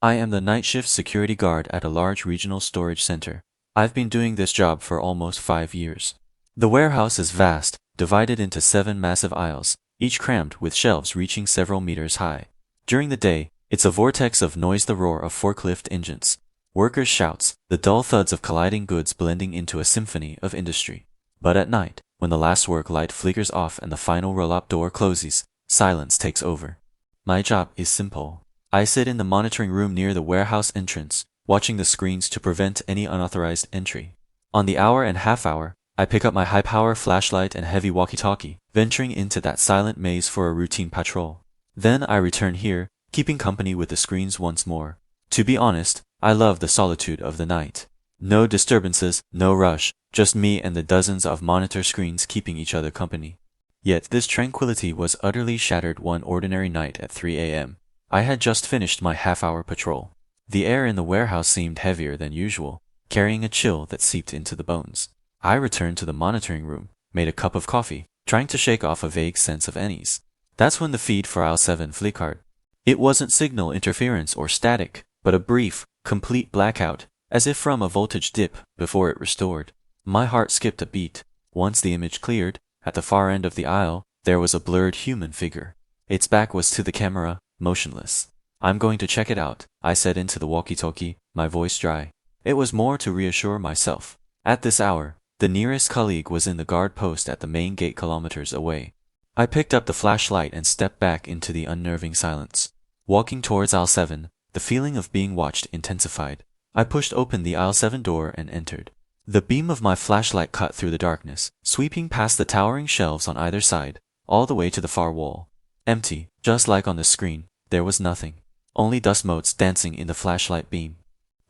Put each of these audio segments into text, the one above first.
I am the night shift security guard at a large regional storage center. I've been doing this job for almost 5 years. The warehouse is vast, divided into 7 massive aisles, each crammed with shelves reaching several meters high. During the day, it's a vortex of noise, the roar of forklift engines, workers' shouts, the dull thuds of colliding goods blending into a symphony of industry. But at night, when the last work light flickers off and the final roll-up door closes, silence takes over. My job is simple. I sit in the monitoring room near the warehouse entrance, watching the screens to prevent any unauthorized entry. On the hour and half hour, I pick up my high-power flashlight and heavy walkie-talkie, venturing into that silent maze for a routine patrol. Then I return here, keeping company with the screens once more. To be honest, I love the solitude of the night. No disturbances, no rush, just me and the dozens of monitor screens keeping each other company. Yet this tranquility was utterly shattered one ordinary night at 3 a.m. I had just finished my half-hour patrol. The air in the warehouse seemed heavier than usual, carrying a chill that seeped into the bones. I returned to the monitoring room, made a cup of coffee, trying to shake off a vague sense of unease. That's when the feed for aisle 7 flickered. It wasn't signal interference or static, but a brief, complete blackout, as if from a voltage dip before it restored. My heart skipped a beat. Once the image cleared, at the far end of the aisle, there was a blurred human figure. Its back was to the camera, motionless. "I'm going to check it out," I said into the walkie-talkie, my voice dry. It was more to reassure myself. At this hour, the nearest colleague was in the guard post at the main gate kilometers away. I picked up the flashlight and stepped back into the unnerving silence. Walking towards aisle 7, the feeling of being watched intensified. I pushed open the aisle 7 door and entered. The beam of my flashlight cut through the darkness, sweeping past the towering shelves on either side, all the way to the far wall. Empty, just like on the screen, there was nothing. Only dust motes dancing in the flashlight beam.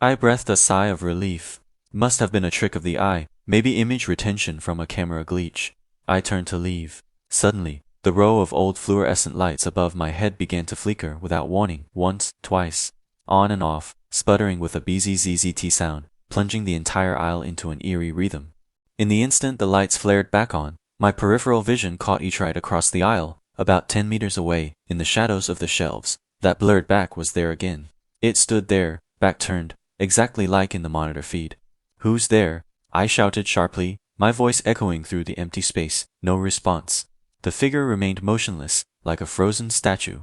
I breathed a sigh of relief. Must have been a trick of the eye, maybe image retention from a camera glitch. I turned to leave. Suddenly, the row of old fluorescent lights above my head began to flicker without warning, once, twice, on and off, sputtering with a bzzzt sound, plunging the entire aisle into an eerie rhythm. In the instant the lights flared back on, my peripheral vision caught each right across the aisle, about 10 meters away, in the shadows of the shelves. That blurred back was there again. It stood there, back turned, exactly like in the monitor feed. "Who's there?" I shouted sharply, my voice echoing through the empty space. No response. The figure remained motionless, like a frozen statue.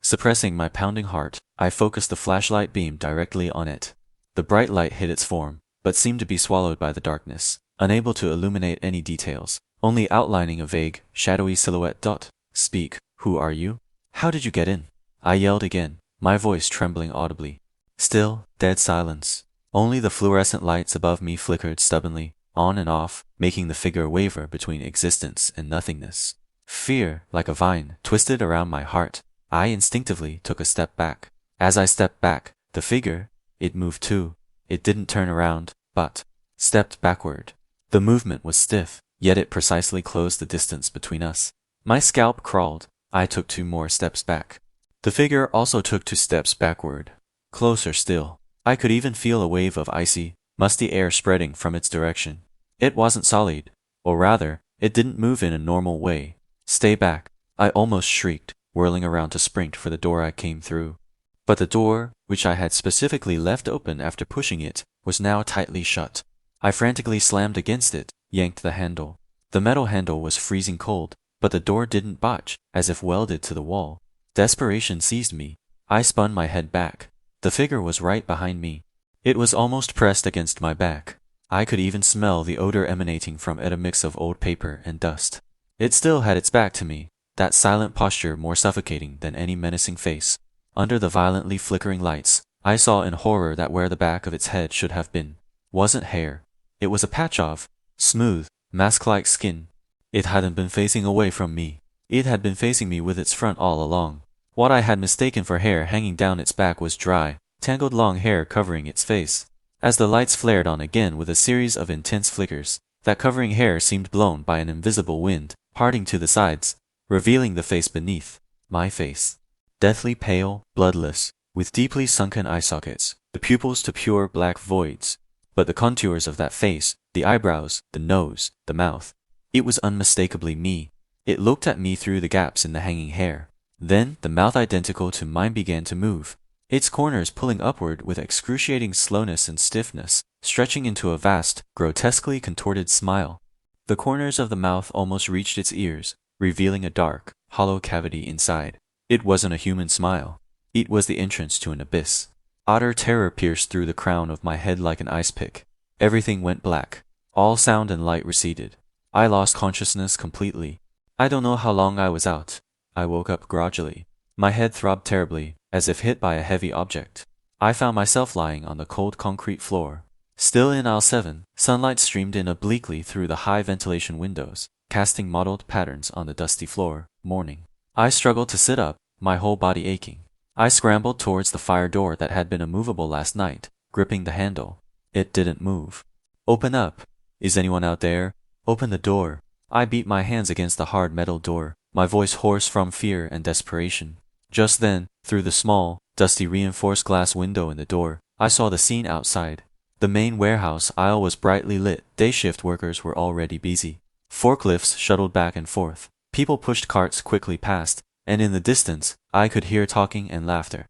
Suppressing my pounding heart, I focused the flashlight beam directly on it. The bright light hid its form, but seemed to be swallowed by the darkness, unable to illuminate any details, only outlining a vague, shadowy silhouette. "Speak, who are you? How did you get in?" I yelled again, my voice trembling audibly. Still, dead silence. Only the fluorescent lights above me flickered stubbornly, on and off, making the figure waver between existence and nothingness. Fear, like a vine, twisted around my heart. I instinctively took a step back. As I stepped back, the figure, it moved too. It didn't turn around, but stepped backward. The movement was stiff, yet it precisely closed the distance between us. My scalp crawled. I took 2 more steps back. The figure also took 2 steps backward. Closer still. I could even feel a wave of icy, musty air spreading from its direction. It wasn't solid, or rather, it didn't move in a normal way. "Stay back," I almost shrieked, whirling around to sprint for the door I came through. But the door, which I had specifically left open after pushing it, was now tightly shut. I frantically slammed against it, yanked the handle. The metal handle was freezing cold, but the door didn't budge, as if welded to the wall. Desperation seized me. I spun my head back. The figure was right behind me. It was almost pressed against my back. I could even smell the odor emanating from it, a mix of old paper and dust. It still had its back to me, that silent posture more suffocating than any menacing face. Under the violently flickering lights, I saw in horror that where the back of its head should have been wasn't hair. It was a patch of smooth, mask-like skin. It hadn't been facing away from me. It had been facing me with its front all along. What I had mistaken for hair hanging down its back was dry, tangled long hair covering its face. As the lights flared on again with a series of intense flickers, that covering hair seemed blown by an invisible wind, parting to the sides, revealing the face beneath. My face. Deathly pale, bloodless, with deeply sunken eye sockets, the pupils to pure black voids. But the contours of that face, the eyebrows, the nose, the mouth, it was unmistakably me. It looked at me through the gaps in the hanging hair. Then the mouth identical to mine began to move. its corners pulling upward with excruciating slowness and stiffness, stretching into a vast, grotesquely contorted smile. The corners of the mouth almost reached its ears, revealing a dark, hollow cavity inside. It wasn't a human smile. It was the entrance to an abyss. Utter terror pierced through the crown of my head like an ice pick. Everything went black. All sound and light receded. I lost consciousness completely. I don't know how long I was out. I woke up gradually. My head throbbed terribly, as if hit by a heavy object. I found myself lying on the cold concrete floor. Still in aisle 7, sunlight streamed in obliquely through the high ventilation windows, casting mottled patterns on the dusty floor. Morning. I struggled to sit up, my whole body aching. I scrambled towards the fire door that had been immovable last night, gripping the handle. It didn't move. Open up. Is anyone out there? Open the door. I beat my hands against the hard metal door, my voice hoarse from fear and desperation. Just then, through the small, dusty reinforced glass window in the door, I saw the scene outside. The main warehouse aisle was brightly lit. Day shift workers were already busy. Forklifts shuttled back and forth. People pushed carts quickly past, and in the distance, I could hear talking and laughter.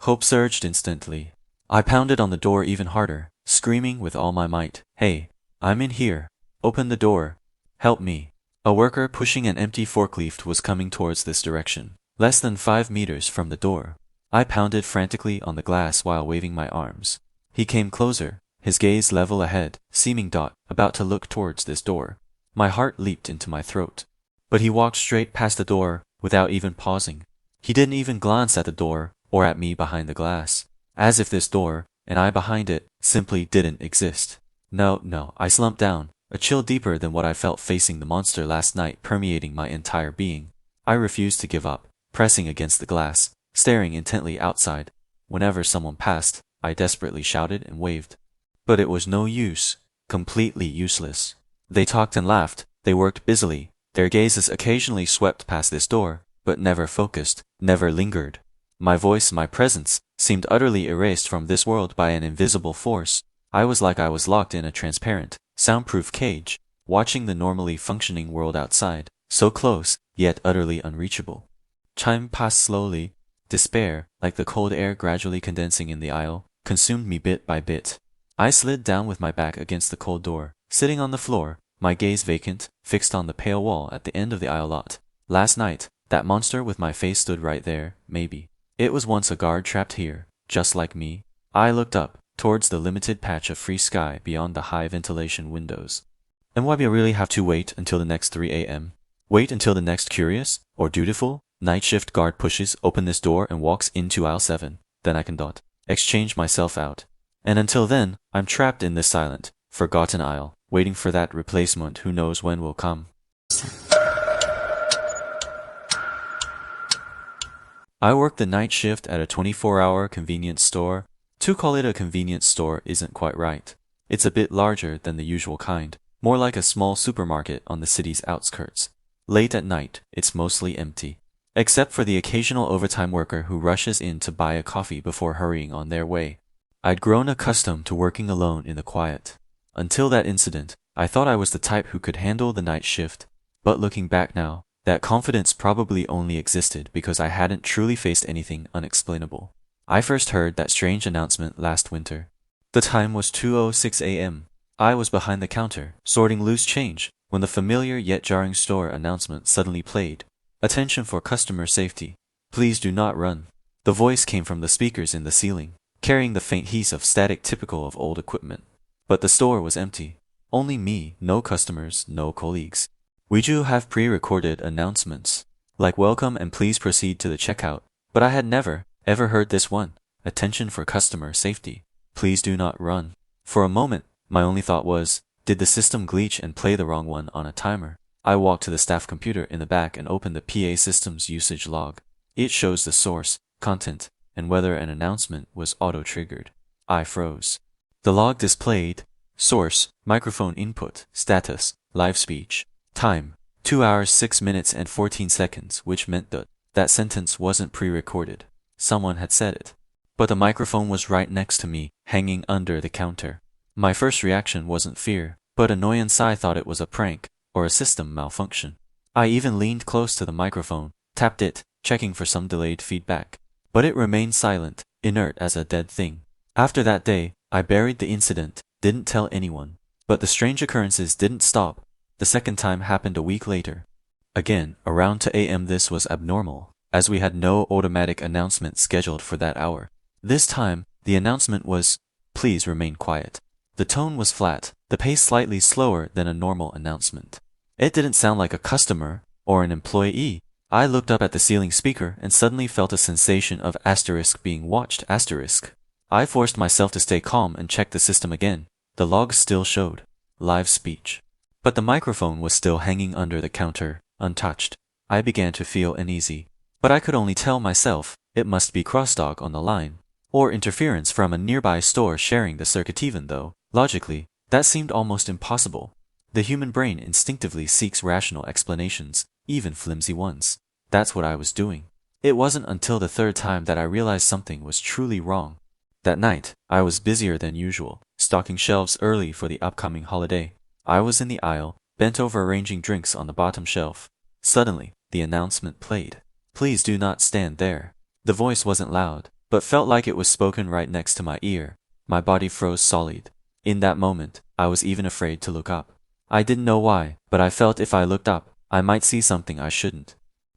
Hope surged instantly. I pounded on the door even harder, screaming with all my might, "Hey, I'm in here. Open the door. Help me." A worker pushing an empty forklift was coming towards this direction, less than 5 meters from the door. I pounded frantically on the glass while waving my arms. He came closer, his gaze level ahead, seeming about to look towards this door. My heart leaped into my throat. But he walked straight past the door, without even pausing. He didn't even glance at the door, or at me behind the glass, as if this door, and I behind it, simply didn't exist. No, I slumped down, a chill deeper than what I felt facing the monster last night permeating my entire being. I refused to give up, pressing against the glass, staring intently outside. Whenever someone passed, I desperately shouted and waved. But it was no use, completely useless. They talked and laughed, they worked busily, their gazes occasionally swept past this door, but never focused, never lingered. My voice, my presence, seemed utterly erased from this world by an invisible force. I was like I was locked in a transparent, soundproof cage, watching the normally functioning world outside, so close, yet utterly unreachable. Time passed slowly. Despair, like the cold air gradually condensing in the aisle, consumed me bit by bit. I slid down with my back against the cold door, sitting on the floor, my gaze vacant, fixed on the pale wall at the end of the aisle lot. Last night, that monster with my face stood right there, maybe. It was once a guard trapped here, just like me. I looked up, towards the limited patch of free sky beyond the high ventilation windows. And why do I really have to wait until the next 3 a.m.? Wait until the next curious, or dutiful, night shift guard pushes open this door and walks into aisle 7, then I can exchange myself out. And until then, I'm trapped in this silent, forgotten aisle, waiting for that replacement who knows when will come. I work the night shift at a 24-hour convenience store. To call it a convenience store isn't quite right. It's a bit larger than the usual kind, more like a small supermarket on the city's outskirts. Late at night, it's mostly empty, except for the occasional overtime worker who rushes in to buy a coffee before hurrying on their way. I'd grown accustomed to working alone in the quiet. Until that incident, I thought I was the type who could handle the night shift, but looking back now, that confidence probably only existed because I hadn't truly faced anything unexplainable. I first heard that strange announcement last winter. The time was 2:06 a.m. I was behind the counter, sorting loose change, when the familiar yet jarring store announcement suddenly played. "Attention for customer safety. Please do not run." The voice came from the speakers in the ceiling, carrying the faint hiss of static typical of old equipment. But the store was empty. Only me, no customers, no colleagues. We do have pre-recorded announcements, like welcome and please proceed to the checkout, but I had never, ever heard this one. Attention for customer safety. Please do not run. For a moment, my only thought was, did the system glitch and play the wrong one on a timer? I walked to the staff computer in the back and opened the PA system's usage log. It shows the source, content, and whether an announcement was auto-triggered. I froze. The log displayed, source, microphone input, status, live speech, time, 2 hours 6 minutes and 14 seconds, which meant that sentence wasn't pre-recorded. Someone had said it. But the microphone was right next to me, hanging under the counter. My first reaction wasn't fear, but annoyance. I thought it was a prank, or a system malfunction. I even leaned close to the microphone, tapped it, checking for some delayed feedback. But it remained silent, inert as a dead thing. After that day, I buried the incident, didn't tell anyone. But the strange occurrences didn't stop. The second time happened a week later. Again, around 2 a.m. This was abnormal, as we had no automatic announcement scheduled for that hour. This time, the announcement was, "Please remain quiet." The tone was flat, the pace slightly slower than a normal announcement. It didn't sound like a customer or an employee. I looked up at the ceiling speaker and suddenly felt a sensation of being watched. I forced myself to stay calm and checked the system again. The logs still showed live speech. But the microphone was still hanging under the counter, untouched. I began to feel uneasy. But I could only tell myself it must be crosstalk on the line, or interference from a nearby store sharing the circuit. Even though, logically, that seemed almost impossible. The human brain instinctively seeks rational explanations, even flimsy ones. That's what I was doing. It wasn't until the third time that I realized something was truly wrong. That night, I was busier than usual, stocking shelves early for the upcoming holiday. I was in the aisle, bent over arranging drinks on the bottom shelf. Suddenly, the announcement played. "Please do not stand there." The voice wasn't loud, but felt like it was spoken right next to my ear. My body froze solid. In that moment, I was even afraid to look up. I didn't know why, but I felt if I looked up, I might see something I shouldn't.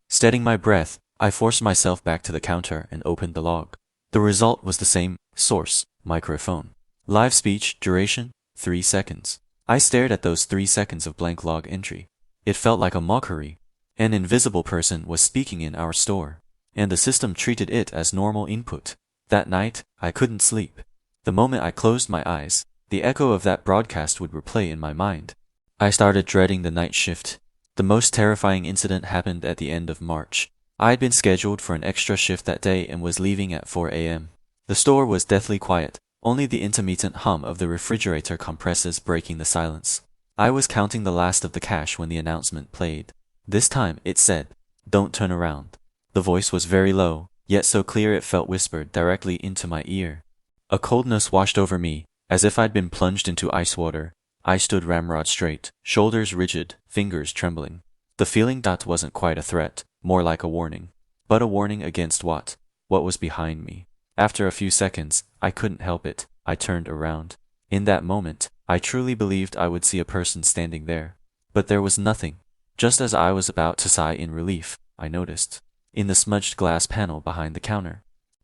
Steadying my breath, I forced myself back to the counter and opened the log. The result was the same. Source, microphone. Live speech, duration, 3 seconds. I stared at those 3 seconds of blank log entry. It felt like a mockery. An invisible person was speaking in our store, and the system treated it as normal input. That night, I couldn't sleep. The moment I closed my eyes, the echo of that broadcast would replay in my mind. I started dreading the night shift. The most terrifying incident happened at the end of March. I had been scheduled for an extra shift that day and was leaving at 4 a.m. The store was deathly quiet, only the intermittent hum of the refrigerator compresses breaking the silence. I was counting the last of the cash when the announcement played. This time it said, "Don't turn around." The voice was very low, yet so clear it felt whispered directly into my ear. A coldness washed over me, as if I'd been plunged into ice water. I stood ramrod straight, shoulders rigid, fingers trembling. The feeling wasn't quite a threat, more like a warning. But a warning against what? What was behind me? After a few seconds, I couldn't help it. I turned around. In that moment, I truly believed I would see a person standing there. But there was nothing. Just as I was about to sigh in relief, I noticed, in the smudged glass panel behind the counter,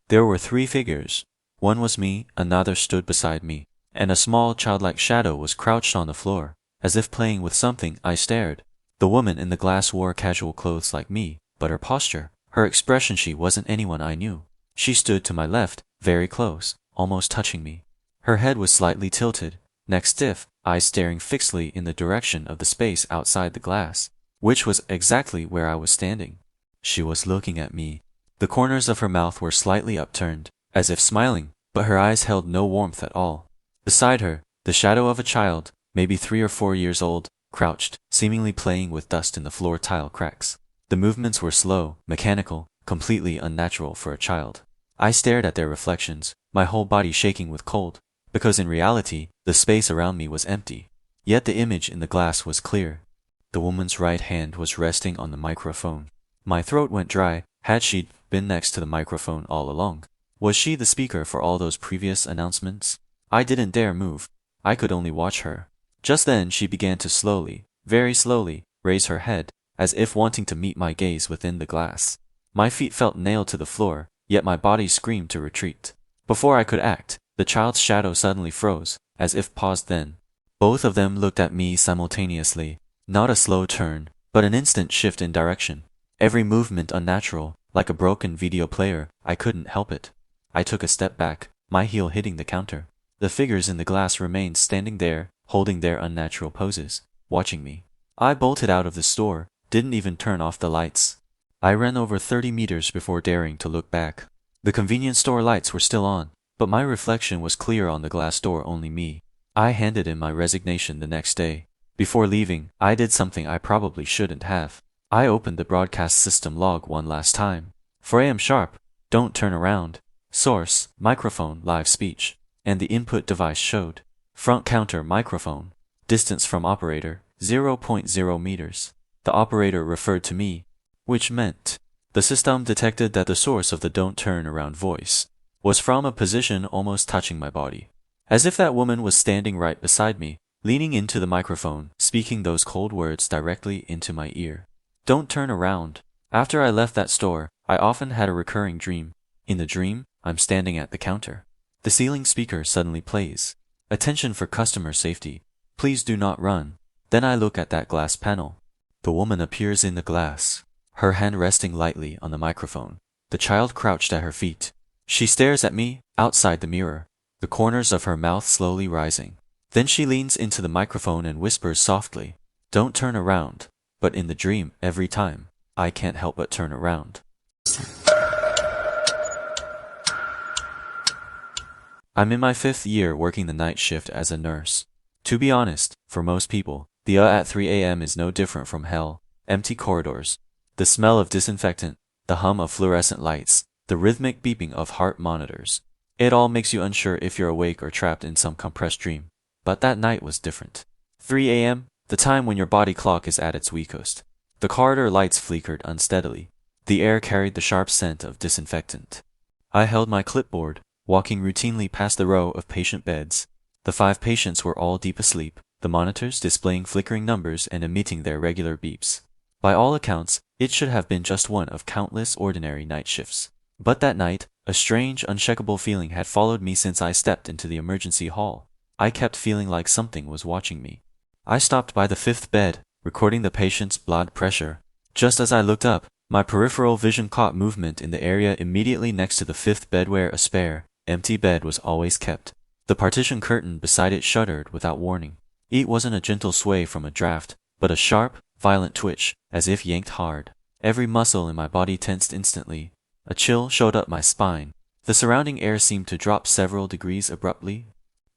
there were 3 figures. One was me, another stood beside me, and a small childlike shadow was crouched on the floor, as if playing with something. I stared. The woman in the glass wore casual clothes like me, but her posture, her expression, she wasn't anyone I knew. She stood to my left, very close, almost touching me. Her head was slightly tilted, neck stiff, eyes staring fixedly in the direction of the space outside the glass, which was exactly where I was standing. She was looking at me. The corners of her mouth were slightly upturned, as if smiling, but her eyes held no warmth at all. Beside her, the shadow of a child, maybe 3 or 4 years old, crouched, seemingly playing with dust in the floor tile cracks. The movements were slow, mechanical, completely unnatural for a child. I stared at their reflections, my whole body shaking with cold, because in reality, the space around me was empty. Yet the image in the glass was clear. The woman's right hand was resting on the microphone. My throat went dry. Had she been next to the microphone all along? Was she the speaker for all those previous announcements? I didn't dare move. I could only watch her. Just then she began to slowly, very slowly, raise her head, as if wanting to meet my gaze within the glass. My feet felt nailed to the floor, yet my body screamed to retreat. Before I could act, the child's shadow suddenly froze, as if paused then. Both of them looked at me simultaneously. Not a slow turn, but an instant shift in direction. Every movement unnatural, like a broken video player. I couldn't help it. I took a step back, my heel hitting the counter. The figures in the glass remained standing there, holding their unnatural poses, watching me. I bolted out of the store, didn't even turn off the lights. I ran over 30 meters before daring to look back. The convenience store lights were still on, but my reflection was clear on the glass door. Only me. I handed in my resignation the next day. Before leaving, I did something I probably shouldn't have. I opened the broadcast system log one last time. 4 a.m. sharp. Don't turn around. Source, microphone, live speech. And the input device showed. Front counter microphone. Distance from operator, 0.0 meters. The operator referred to me, which meant the system detected that the source of the "don't turn around" voice was from a position almost touching my body. As if that woman was standing right beside me, leaning into the microphone, speaking those cold words directly into my ear. Don't turn around. After I left that store, I often had a recurring dream. In the dream, I'm standing at the counter. The ceiling speaker suddenly plays. Attention for customer safety. Please do not run. Then I look at that glass panel. The woman appears in the glass, her hand resting lightly on the microphone. The child crouched at her feet. She stares at me, outside the mirror, the corners of her mouth slowly rising. Then she leans into the microphone and whispers softly, "Don't turn around." But in the dream, every time, I can't help but turn around. I'm in my 5th year working the night shift as a nurse. To be honest, for most people, the at 3 a.m. is no different from hell. Empty corridors, the smell of disinfectant, the hum of fluorescent lights, the rhythmic beeping of heart monitors. It all makes you unsure if you're awake or trapped in some compressed dream. But that night was different. 3 a.m., the time when your body clock is at its weakest. The corridor lights flickered unsteadily. The air carried the sharp scent of disinfectant. I held my clipboard, walking routinely past the row of patient beds. The 5 patients were all deep asleep, the monitors displaying flickering numbers and emitting their regular beeps. By all accounts, it should have been just one of countless ordinary night shifts. But that night, a strange, unshakable feeling had followed me since I stepped into the emergency hall. I kept feeling like something was watching me. I stopped by the 5th bed, recording the patient's blood pressure. Just as I looked up, my peripheral vision caught movement in the area immediately next to the 5th bed where a spare, empty bed was always kept. The partition curtain beside it shuddered without warning. It wasn't a gentle sway from a draft, but a sharp, violent twitch, as if yanked hard. Every muscle in my body tensed instantly. A chill showed up my spine. The surrounding air seemed to drop several degrees abruptly.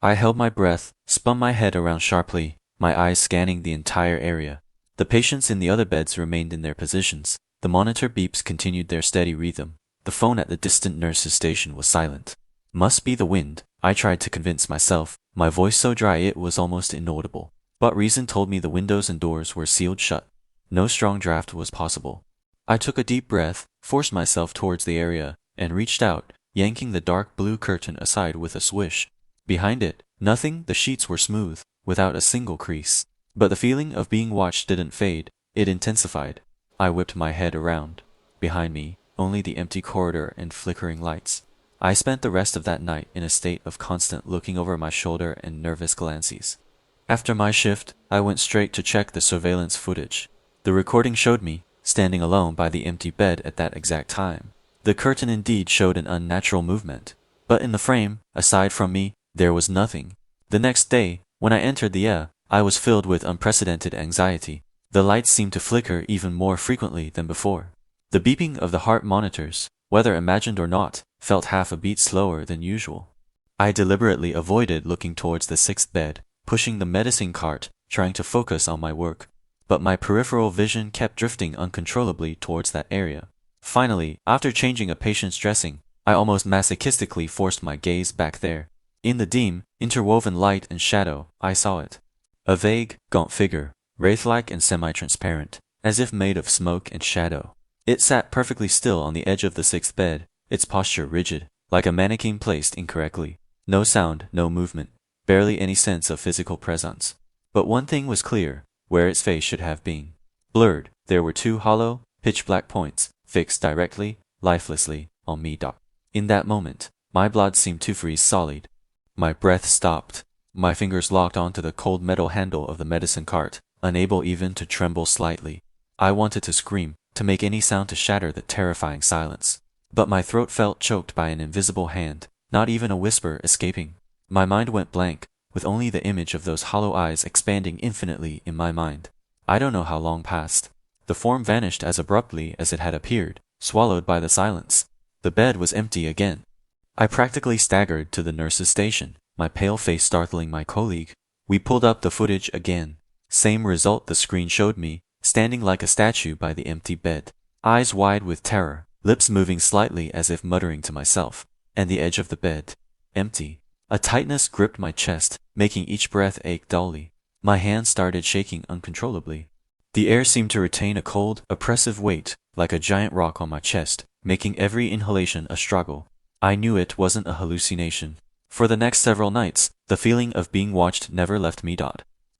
I held my breath, spun my head around sharply, my eyes scanning the entire area. The patients in the other beds remained in their positions. The monitor beeps continued their steady rhythm. The phone at the distant nurse's station was silent. Must be the wind, I tried to convince myself, my voice so dry it was almost inaudible. But reason told me the windows and doors were sealed shut. No strong draft was possible. I took a deep breath, forced myself towards the area, and reached out, yanking the dark blue curtain aside with a swish. Behind it, nothing, the sheets were smooth, without a single crease. But the feeling of being watched didn't fade, it intensified. I whipped my head around. Behind me, only the empty corridor and flickering lights. I spent the rest of that night in a state of constant looking over my shoulder and nervous glances. After my shift, I went straight to check the surveillance footage. The recording showed me, standing alone by the empty bed at that exact time. The curtain indeed showed an unnatural movement, but in the frame, aside from me, there was nothing. The next day, when I entered the I was filled with unprecedented anxiety. The lights seemed to flicker even more frequently than before. The beeping of the heart monitors, whether imagined or not, felt half a beat slower than usual. I deliberately avoided looking towards the 6th bed, pushing the medicine cart, trying to focus on my work. But my peripheral vision kept drifting uncontrollably towards that area. Finally, after changing a patient's dressing, I almost masochistically forced my gaze back there. In the dim, interwoven light and shadow, I saw it. A vague, gaunt figure, wraith-like and semi-transparent, as if made of smoke and shadow. It sat perfectly still on the edge of the 6th bed, its posture rigid, like a mannequin placed incorrectly. No sound, no movement, barely any sense of physical presence. But one thing was clear, where its face should have been. Blurred, there were 2 hollow, pitch-black points, fixed directly, lifelessly, on me. In that moment, my blood seemed to freeze solid. My breath stopped. My fingers locked onto the cold metal handle of the medicine cart, unable even to tremble slightly. I wanted to scream, to make any sound to shatter the terrifying silence. But my throat felt choked by an invisible hand, not even a whisper escaping. My mind went blank, with only the image of those hollow eyes expanding infinitely in my mind. I don't know how long passed. The form vanished as abruptly as it had appeared, swallowed by the silence. The bed was empty again. I practically staggered to the nurse's station, my pale face startling my colleague. We pulled up the footage again. Same result the screen showed me, standing like a statue by the empty bed. Eyes wide with terror, lips moving slightly as if muttering to myself. And the edge of the bed. Empty. A tightness gripped my chest, making each breath ache dully. My hands started shaking uncontrollably. The air seemed to retain a cold, oppressive weight, like a giant rock on my chest, making every inhalation a struggle. I knew it wasn't a hallucination. For the next several nights, the feeling of being watched never left me.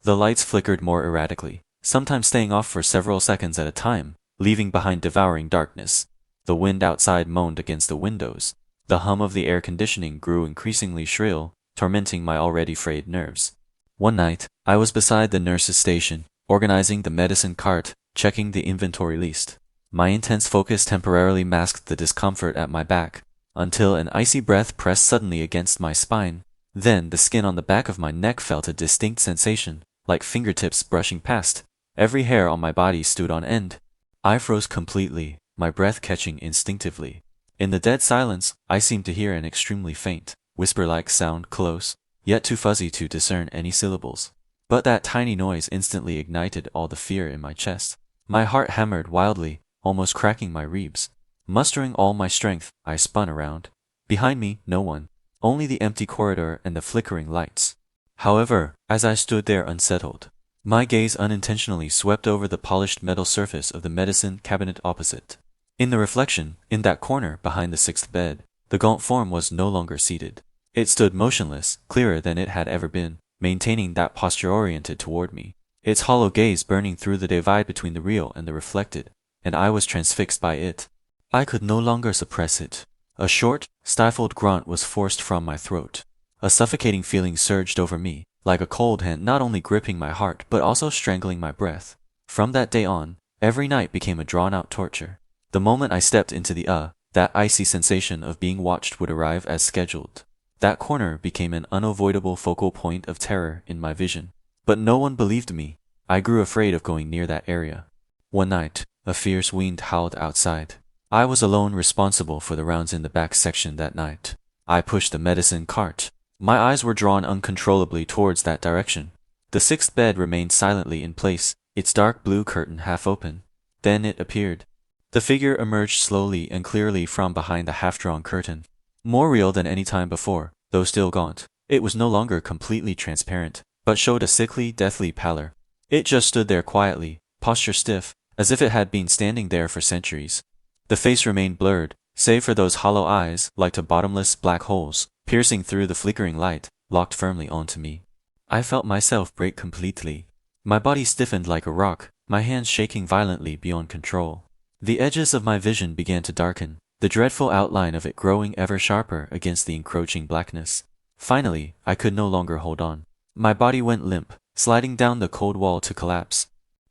The lights flickered more erratically, sometimes staying off for several seconds at a time, leaving behind devouring darkness. The wind outside moaned against the windows. The hum of the air conditioning grew increasingly shrill, tormenting my already frayed nerves. One night, I was beside the nurse's station, organizing the medicine cart, checking the inventory list. My intense focus temporarily masked the discomfort at my back, until an icy breath pressed suddenly against my spine. Then the skin on the back of my neck felt a distinct sensation, like fingertips brushing past. Every hair on my body stood on end. I froze completely, my breath catching instinctively. In the dead silence, I seemed to hear an extremely faint, whisper-like sound close, yet too fuzzy to discern any syllables. But that tiny noise instantly ignited all the fear in my chest. My heart hammered wildly, almost cracking my ribs. Mustering all my strength, I spun around. Behind me, no one. Only the empty corridor and the flickering lights. However, as I stood there unsettled, my gaze unintentionally swept over the polished metal surface of the medicine cabinet opposite. In the reflection, in that corner behind the sixth bed, the gaunt form was no longer seated. It stood motionless, clearer than it had ever been, maintaining that posture oriented toward me, its hollow gaze burning through the divide between the real and the reflected, and I was transfixed by it. I could no longer suppress it. A short, stifled grunt was forced from my throat. A suffocating feeling surged over me, like a cold hand not only gripping my heart but also strangling my breath. From that day on, every night became a drawn-out torture. The moment I stepped into the that icy sensation of being watched would arrive as scheduled. That corner became an unavoidable focal point of terror in my vision. But no one believed me. I grew afraid of going near that area. One night, a fierce wind howled outside. I was alone responsible for the rounds in the back section that night. I pushed the medicine cart. My eyes were drawn uncontrollably towards that direction. The sixth bed remained silently in place, its dark blue curtain half open. Then it appeared. The figure emerged slowly and clearly from behind the half-drawn curtain. More real than any time before, though still gaunt. It was no longer completely transparent, but showed a sickly, deathly pallor. It just stood there quietly, posture stiff, as if it had been standing there for centuries. The face remained blurred, save for those hollow eyes, like to bottomless black holes, piercing through the flickering light, locked firmly onto me. I felt myself break completely. My body stiffened like a rock, my hands shaking violently beyond control. The edges of my vision began to darken, the dreadful outline of it growing ever sharper against the encroaching blackness. Finally, I could no longer hold on. My body went limp, sliding down the cold wall to collapse.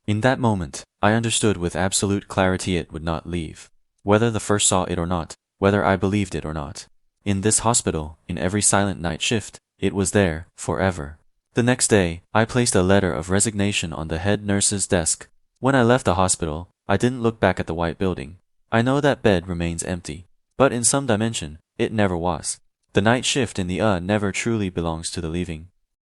In that moment, I understood with absolute clarity it would not leave. Whether the first saw it or not, whether I believed it or not. In this hospital, in every silent night shift, it was there, forever. The next day, I placed a letter of resignation on the head nurse's desk. When I left the hospital, I didn't look back at the white building. I know that bed remains empty, but in some dimension, it never was. The night shift in the never truly belongs to the leaving.